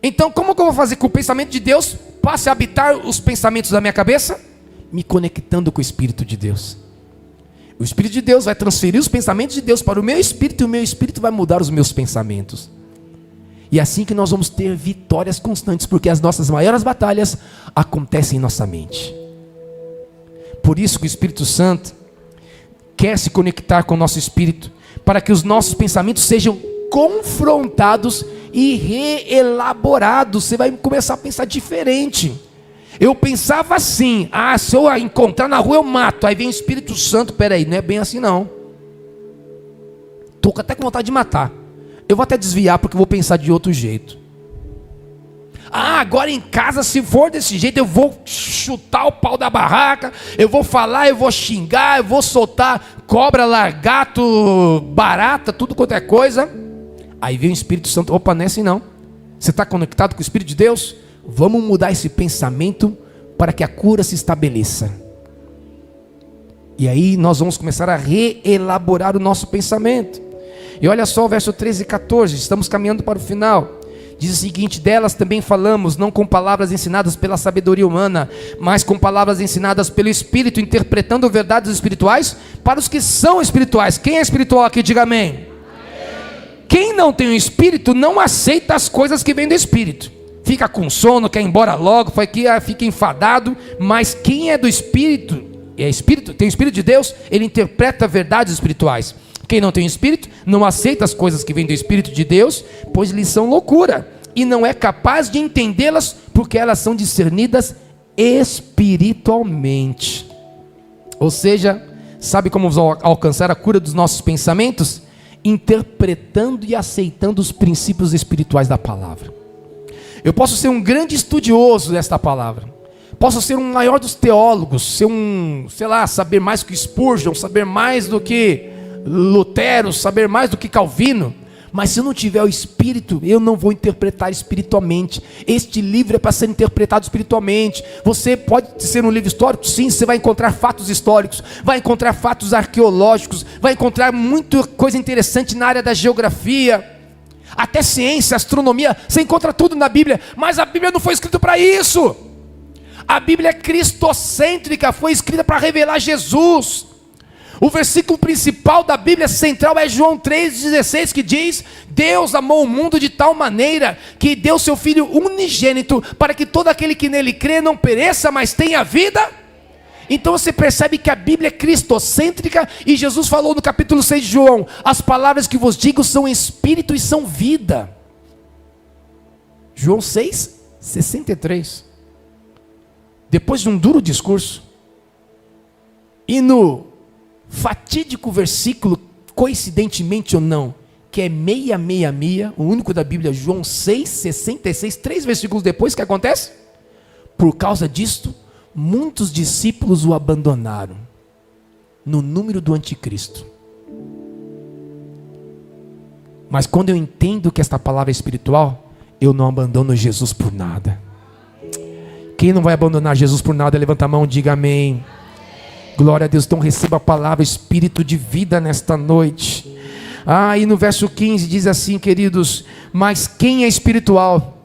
Então, como que eu vou fazer com o pensamento de Deus passe a habitar os pensamentos da minha cabeça? Me conectando com o Espírito de Deus. O Espírito de Deus vai transferir os pensamentos de Deus para o meu Espírito, e o meu Espírito vai mudar os meus pensamentos. E é assim que nós vamos ter vitórias constantes, porque as nossas maiores batalhas acontecem em nossa mente. Por isso que o Espírito Santo quer se conectar com o nosso espírito, para que os nossos pensamentos sejam confrontados e reelaborados. Você vai começar a pensar diferente. Eu pensava assim, se eu encontrar na rua eu mato. Aí vem o Espírito Santo, peraí, não é bem assim não. Estou até com vontade de matar. Eu vou até desviar porque eu vou pensar de outro jeito. Agora em casa, se for desse jeito, eu vou chutar o pau da barraca, eu vou falar, eu vou xingar, eu vou soltar cobra, largato, barata, tudo quanto é coisa. Aí vem o Espírito Santo, opa, não é assim não. Você está conectado com o Espírito de Deus? Vamos mudar esse pensamento para que a cura se estabeleça. E aí nós vamos começar a reelaborar o nosso pensamento. E olha só o verso 13 e 14, estamos caminhando para o final. Diz o seguinte, delas também falamos, não com palavras ensinadas pela sabedoria humana, mas com palavras ensinadas pelo Espírito, interpretando verdades espirituais para os que são espirituais. Quem é espiritual aqui, diga amém. Amém. Quem não tem o Espírito, não aceita as coisas que vêm do Espírito. Fica com sono, quer ir embora logo, fica enfadado, mas quem é do Espírito, tem o Espírito de Deus, ele interpreta verdades espirituais. Quem não tem Espírito, não aceita as coisas que vêm do Espírito de Deus, pois lhes são loucura, e não é capaz de entendê-las, porque elas são discernidas espiritualmente. Ou seja, sabe como vamos alcançar a cura dos nossos pensamentos? Interpretando e aceitando os princípios espirituais da palavra. Eu posso ser um grande estudioso desta palavra, posso ser um maior dos teólogos, ser saber mais do que Spurgeon, saber mais do que Lutero, saber mais do que Calvino, mas se eu não tiver o Espírito, eu não vou interpretar espiritualmente. Este livro é para ser interpretado espiritualmente. Você pode ser um livro histórico? Sim, você vai encontrar fatos históricos, vai encontrar fatos arqueológicos, vai encontrar muita coisa interessante na área da geografia, até ciência, astronomia, você encontra tudo na Bíblia, mas a Bíblia não foi escrita para isso. A Bíblia é cristocêntrica, foi escrita para revelar Jesus. O versículo principal da Bíblia central é João 3,16, que diz: Deus amou o mundo de tal maneira que deu seu Filho unigênito, para que todo aquele que nele crê não pereça, mas tenha vida. Então você percebe que a Bíblia é cristocêntrica, e Jesus falou no capítulo 6 de João: as palavras que vos digo são espírito e são vida. João 6:63. Depois de um duro discurso, e no fatídico versículo, coincidentemente ou não, que é 666, o único da Bíblia, João 6,66, 3 versículos depois, o que acontece? Por causa disto, muitos discípulos o abandonaram, no número do anticristo. Mas quando eu entendo que esta palavra é espiritual, eu não abandono Jesus por nada. Quem não vai abandonar Jesus por nada, levanta a mão, diga amém. Glória a Deus. Então receba a palavra espírito de vida nesta noite. E no verso 15 diz assim, queridos: mas quem é espiritual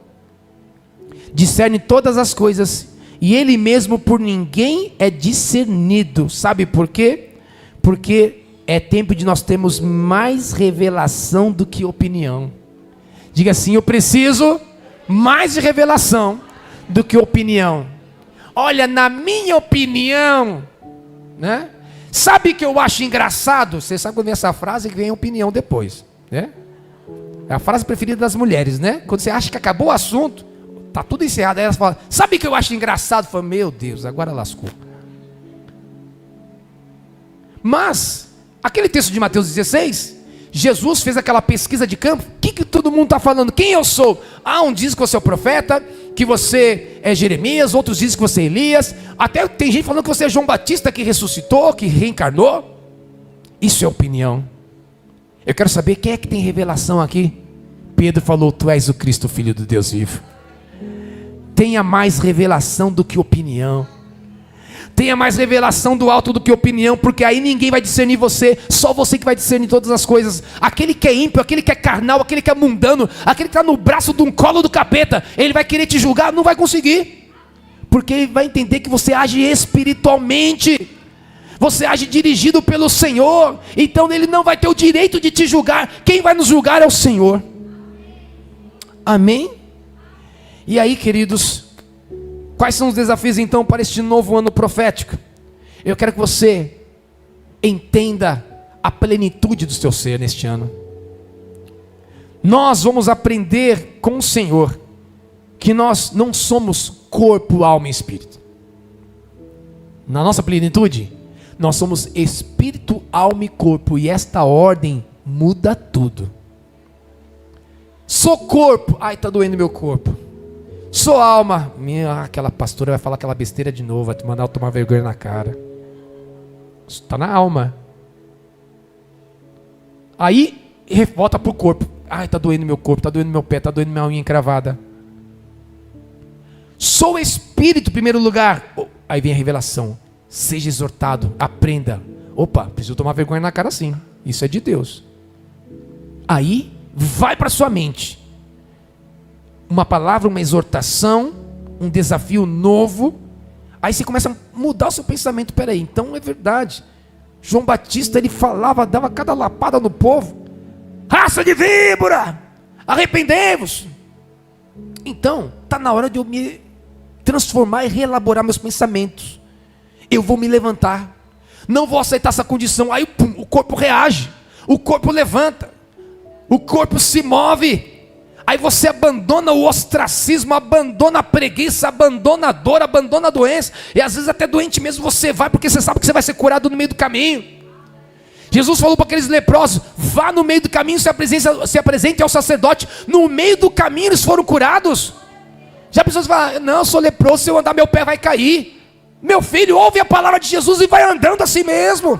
discerne todas as coisas, e ele mesmo por ninguém é discernido. Sabe por quê? Porque é tempo de nós termos mais revelação do que opinião. Diga assim: eu preciso mais de revelação do que opinião. Olha, na minha opinião, né? Sabe que eu acho engraçado? Você sabe quando vem essa frase que vem a opinião depois, né? É a frase preferida das mulheres, né? Quando você acha que acabou o assunto, tá tudo encerrado, aí elas falam: sabe que eu acho engraçado? Fala: meu Deus, agora lascou. Mas aquele texto de Mateus 16, Jesus fez aquela pesquisa de campo. O que todo mundo está falando? Quem eu sou? Um diz que você é o profeta, que você é Jeremias, outros dizem que você é Elias, até tem gente falando que você é João Batista, que ressuscitou, que reencarnou. Isso é opinião. Eu quero saber quem é que tem revelação aqui. Pedro falou: tu és o Cristo, Filho do Deus vivo. Tenha mais revelação do que opinião. Tenha mais revelação do alto do que opinião, porque aí ninguém vai discernir você, só você que vai discernir todas as coisas. Aquele que é ímpio, aquele que é carnal, aquele que é mundano, aquele que está no braço de um colo do capeta, ele vai querer te julgar, não vai conseguir, porque ele vai entender que você age espiritualmente, você age dirigido pelo Senhor, então ele não vai ter o direito de te julgar. Quem vai nos julgar é o Senhor. Amém? E aí, queridos, quais são os desafios então para este novo ano profético? Eu quero que você entenda a plenitude do seu ser neste ano. Nós vamos aprender com o Senhor que nós não somos corpo, alma e espírito. Na nossa plenitude, nós somos espírito, alma e corpo, e esta ordem muda tudo. Sou corpo, está doendo meu corpo. Sou alma, aquela pastora vai falar aquela besteira de novo, vai te mandar eu tomar vergonha na cara. Está na alma. Aí volta para o corpo. Está doendo meu corpo, está doendo meu pé, está doendo minha unha encravada. Sou espírito em primeiro lugar. Aí vem a revelação: seja exortado, aprenda. Preciso tomar vergonha na cara sim, isso é de Deus. Aí vai para sua mente uma palavra, uma exortação, um desafio novo. Aí você começa a mudar o seu pensamento. Peraí, então é verdade. João Batista, ele falava, dava cada lapada no povo: raça de víbora, arrependei-vos. Então, está na hora de eu me transformar e reelaborar meus pensamentos. Eu vou me levantar, não vou aceitar essa condição. Aí o corpo reage, o corpo levanta, o corpo se move. Aí você abandona o ostracismo, abandona a preguiça, abandona a dor, abandona a doença. E às vezes até doente mesmo você vai, porque você sabe que você vai ser curado no meio do caminho. Jesus falou para aqueles leprosos: vá no meio do caminho, se apresente ao sacerdote. No meio do caminho eles foram curados. Já pessoas falam: não, eu sou leproso, se eu andar meu pé vai cair. Meu filho, ouve a palavra de Jesus e vai andando assim mesmo.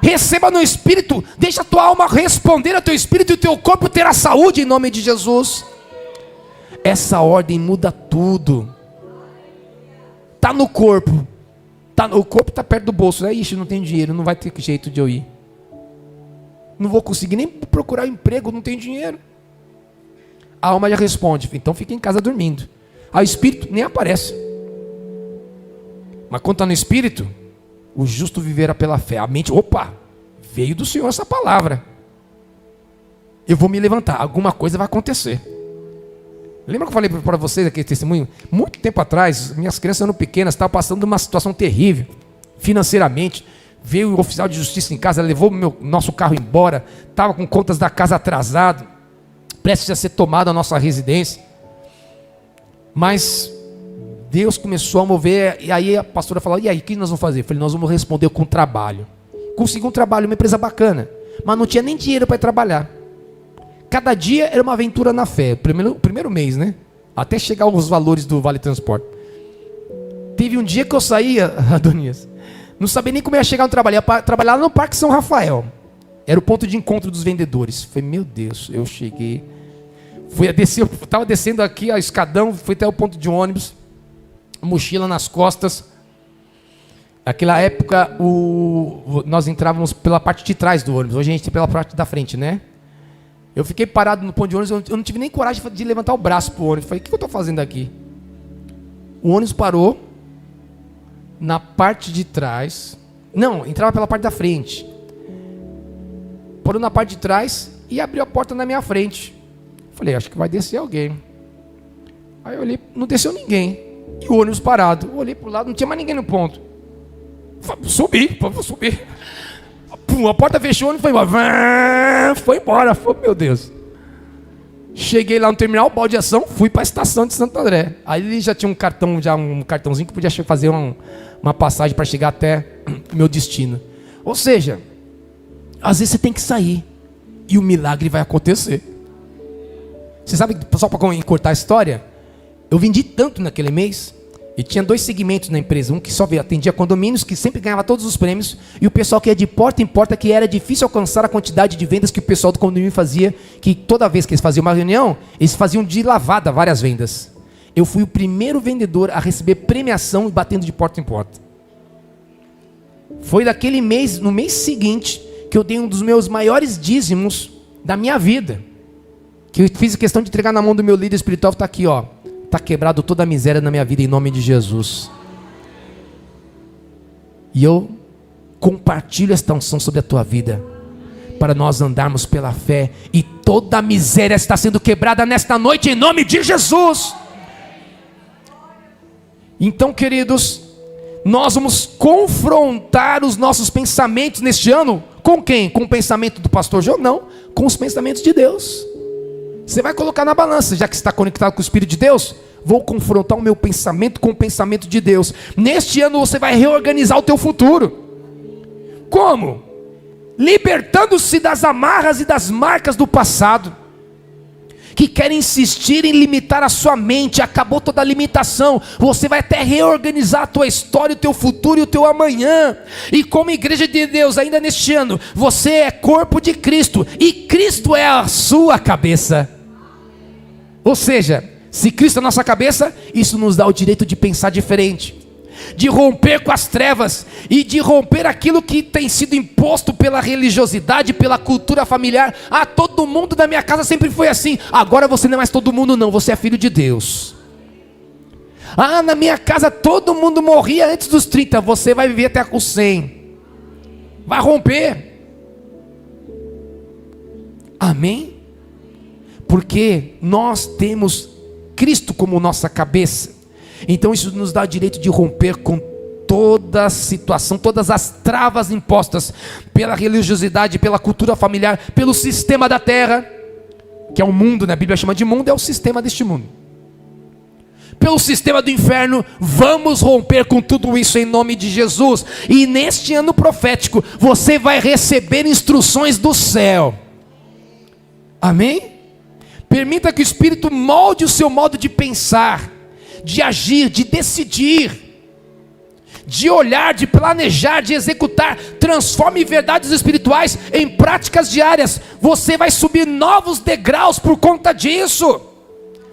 Receba no Espírito, deixa a tua alma responder ao teu Espírito, e o teu corpo terá saúde em nome de Jesus. Essa ordem muda tudo. Está no corpo, o corpo está perto do bolso, né? Ixi, não tem dinheiro, não vai ter jeito de eu ir, não vou conseguir nem procurar emprego, não tem dinheiro. A alma já responde: então fica em casa dormindo. Aí o Espírito nem aparece. Mas quando está no Espírito, o justo viverá pela fé. A mente: veio do Senhor essa palavra, eu vou me levantar, alguma coisa vai acontecer. Lembra que eu falei para vocês aquele testemunho? Muito tempo atrás, minhas crianças eram pequenas, estavam passando uma situação terrível, financeiramente. Veio o oficial de justiça em casa, levou nosso carro embora, estava com contas da casa atrasado, prestes a ser tomada a nossa residência. Mas Deus começou a mover, e aí a pastora falou: e aí, o que nós vamos fazer? Eu falei: nós vamos responder com trabalho. Consegui um trabalho, uma empresa bacana. mas não tinha nem dinheiro para ir trabalhar. Cada dia era uma aventura na fé, primeiro mês, né? Até chegar aos valores do Vale Transporte. Teve um dia que eu saía, Adonias, não sabia nem como ia chegar no trabalho. Ia trabalhar no Parque São Rafael. Era o ponto de encontro dos vendedores. Falei, meu Deus, eu cheguei. Eu estava descendo aqui a escadão, fui até o ponto de ônibus, mochila nas costas. Naquela época, nós entrávamos pela parte de trás do ônibus. Hoje a gente tem pela parte da frente, né? Eu fiquei parado no ponto de ônibus, eu não tive nem coragem de levantar o braço para o ônibus. Falei, o que eu estou fazendo aqui? O ônibus parou na parte de trás. Não, entrava pela parte da frente. Parou na parte de trás e abriu a porta na minha frente. Falei, acho que vai descer alguém. Aí eu olhei, não desceu ninguém. E o ônibus parado. Eu olhei para o lado, não tinha mais ninguém no ponto. Vou subir. Pum, a porta fechou, o ônibus foi embora. Foi embora, meu Deus. Cheguei lá no terminal, baldeação, fui para a estação de Santo André. Aí ele já tinha um cartãozinho que podia fazer uma passagem para chegar até o meu destino. Ou seja, às vezes você tem que sair e o milagre vai acontecer. Você sabe, só para encurtar a história, eu vendi tanto naquele mês, e tinha 2 segmentos na empresa, um que só atendia condomínios, que sempre ganhava todos os prêmios, e o pessoal que ia de porta em porta, que era difícil alcançar a quantidade de vendas que o pessoal do condomínio fazia, que toda vez que eles faziam uma reunião, eles faziam de lavada várias vendas. Eu fui o primeiro vendedor a receber premiação e batendo de porta em porta. Foi daquele mês, no mês seguinte, que eu dei um dos meus maiores dízimos da minha vida, que eu fiz questão de entregar na mão do meu líder espiritual. Está aqui, ó. Está quebrado toda a miséria na minha vida em nome de Jesus. E eu compartilho esta unção sobre a tua vida, para nós andarmos pela fé, e toda a miséria está sendo quebrada nesta noite em nome de Jesus. Então, queridos, nós vamos confrontar os nossos pensamentos neste ano. Com quem? Com o pensamento do pastor João? Não, com os pensamentos de Deus. Você vai colocar na balança, já que está conectado com o Espírito de Deus. Vou confrontar o meu pensamento com o pensamento de Deus. Neste ano você vai reorganizar o teu futuro. Como? Libertando-se das amarras e das marcas do passado, que querem insistir em limitar a sua mente. Acabou toda a limitação. Você vai até reorganizar a tua história, o teu futuro e o teu amanhã. E como igreja de Deus, ainda neste ano, você é corpo de Cristo, e Cristo é a sua cabeça. Ou seja, se Cristo é a nossa cabeça, isso nos dá o direito de pensar diferente, de romper com as trevas e de romper aquilo que tem sido imposto pela religiosidade, pela cultura familiar. Ah, todo mundo da minha casa sempre foi assim. Agora você não é mais todo mundo, não, você é filho de Deus. Ah, na minha casa todo mundo morria antes dos 30, você vai viver até os 100. Vai romper. Amém? Porque nós temos Cristo como nossa cabeça. Então isso nos dá o direito de romper com toda a situação, todas as travas impostas pela religiosidade, pela cultura familiar, pelo sistema da terra, que é o mundo, né? A Bíblia chama de mundo, é o sistema deste mundo. Pelo sistema do inferno, vamos romper com tudo isso em nome de Jesus. E neste ano profético, você vai receber instruções do céu. Amém? Permita que o Espírito molde o seu modo de pensar, de agir, de decidir, de olhar, de planejar, de executar. Transforme verdades espirituais em práticas diárias. Você vai subir novos degraus por conta disso.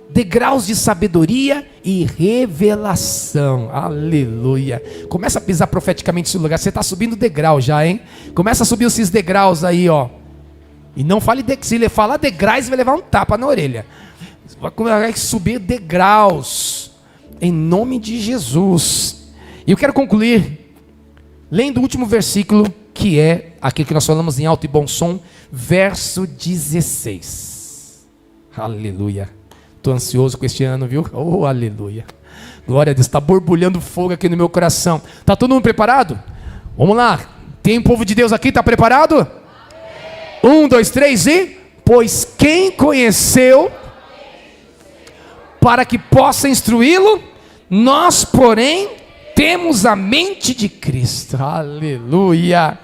Degraus de sabedoria e revelação. Aleluia. Começa a pisar profeticamente nesse lugar. Você está subindo degrau já, hein? Começa a subir esses degraus aí, ó. E não fale, se ele falar degraus, vai levar um tapa na orelha. Vai subir degraus, em nome de Jesus. E eu quero concluir lendo o último versículo, que é aquilo que nós falamos em alto e bom som, verso 16. Aleluia. Estou ansioso com este ano, viu? Oh, aleluia. Glória a Deus, está borbulhando fogo aqui no meu coração. Está todo mundo preparado? Vamos lá. Tem um povo de Deus aqui, está preparado? 1, 2, 3 e... Pois quem conheceu para que possa instruí-lo? Nós, porém, temos a mente de Cristo. Aleluia.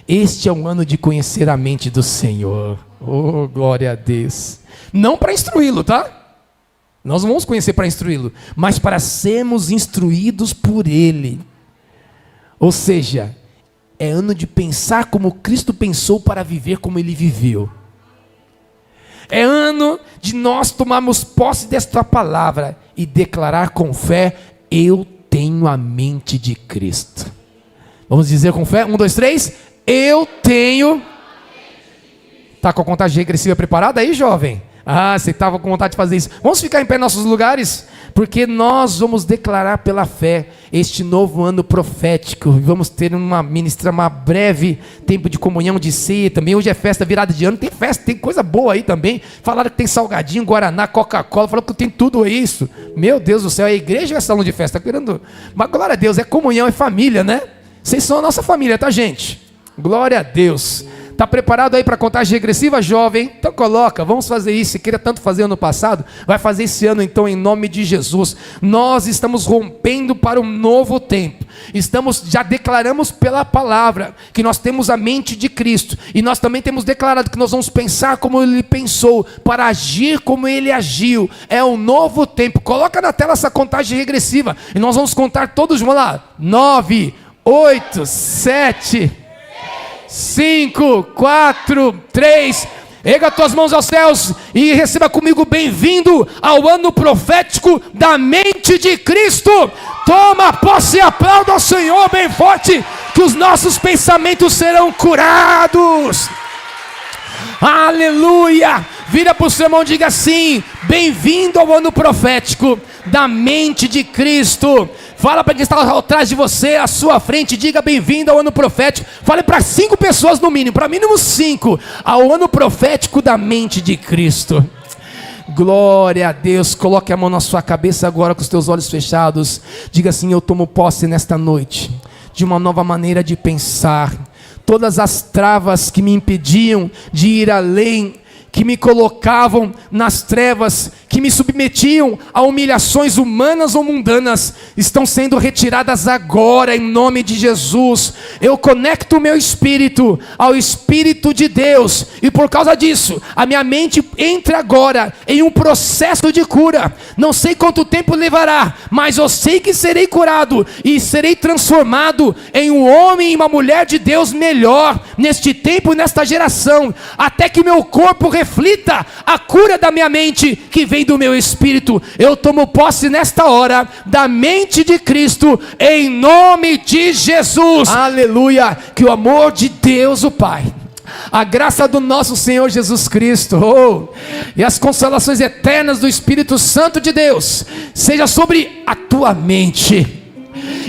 Este é um ano de conhecer a mente do Senhor. Oh, glória a Deus. Não para instruí-lo, tá? Nós não vamos conhecer para instruí-lo, mas para sermos instruídos por Ele. Ou seja, é ano de pensar como Cristo pensou para viver como Ele viveu. É ano de nós tomarmos posse desta palavra e declarar com fé: eu tenho a mente de Cristo. Vamos dizer com fé? 1, 2, 3. Eu tenho. Está com a contagem regressiva preparada aí, jovem? Ah, você estava com vontade de fazer isso. Vamos ficar em pé em nossos lugares? Porque nós vamos declarar pela fé este novo ano profético. Vamos ter uma breve tempo de comunhão, de ceia também. Hoje é festa, virada de ano. Tem festa, tem coisa boa aí também. Falaram que tem salgadinho, guaraná, Coca-Cola. Falaram que tem tudo isso. Meu Deus do céu, é igreja ou é salão de festa? Tá querendo... Mas glória a Deus, é comunhão, é família, né? Vocês são a nossa família, tá, gente? Glória a Deus. Está preparado aí para a contagem regressiva, jovem? Então coloca, vamos fazer isso. Você queria tanto fazer ano passado, vai fazer esse ano então, em nome de Jesus. Nós estamos rompendo para um novo tempo. Já declaramos pela palavra que nós temos a mente de Cristo. E nós também temos declarado que nós vamos pensar como Ele pensou, para agir como Ele agiu. É um novo tempo. Coloca na tela essa contagem regressiva. E nós vamos contar todos, vamos lá. 9, 8, 7... 5, 4, 3, erga tuas mãos aos céus e receba comigo: bem-vindo ao ano profético da mente de Cristo. Toma posse e aplauda ao Senhor bem forte, que os nossos pensamentos serão curados. Aleluia! Vira para o seu irmão e diga assim: bem-vindo ao ano profético da mente de Cristo. Fala para quem está atrás de você, à sua frente, diga: bem-vindo ao ano profético. Fale para 5 pessoas no mínimo, para mínimo 5, ao ano profético da mente de Cristo. Glória a Deus. Coloque a mão na sua cabeça agora com os teus olhos fechados. Diga assim: eu tomo posse nesta noite de uma nova maneira de pensar. Todas as travas que me impediam de ir além, que me colocavam nas trevas, que me submetiam a humilhações humanas ou mundanas, estão sendo retiradas agora em nome de Jesus. Eu conecto o meu espírito ao Espírito de Deus, e por causa disso, a minha mente entra agora em um processo de cura. Não sei quanto tempo levará, mas eu sei que serei curado e serei transformado em um homem e uma mulher de Deus melhor neste tempo e nesta geração, até que meu corpo reflita a cura da minha mente que vem do meu espírito. Eu tomo posse nesta hora da mente de Cristo, em nome de Jesus. Aleluia. Que o amor de Deus o Pai, a graça do nosso Senhor Jesus Cristo, e as consolações eternas do Espírito Santo de Deus seja sobre a tua mente,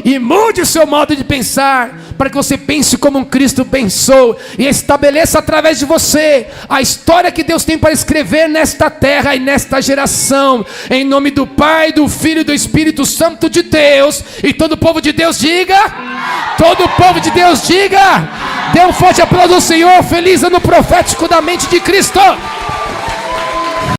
e mude o seu modo de pensar, para que você pense como um Cristo pensou, e estabeleça através de você a história que Deus tem para escrever nesta terra e nesta geração, em nome do Pai, do Filho e do Espírito Santo de Deus. E todo o povo de Deus diga, todo o povo de Deus diga, dê um forte aplauso ao Senhor. Feliz ano profético da mente de Cristo.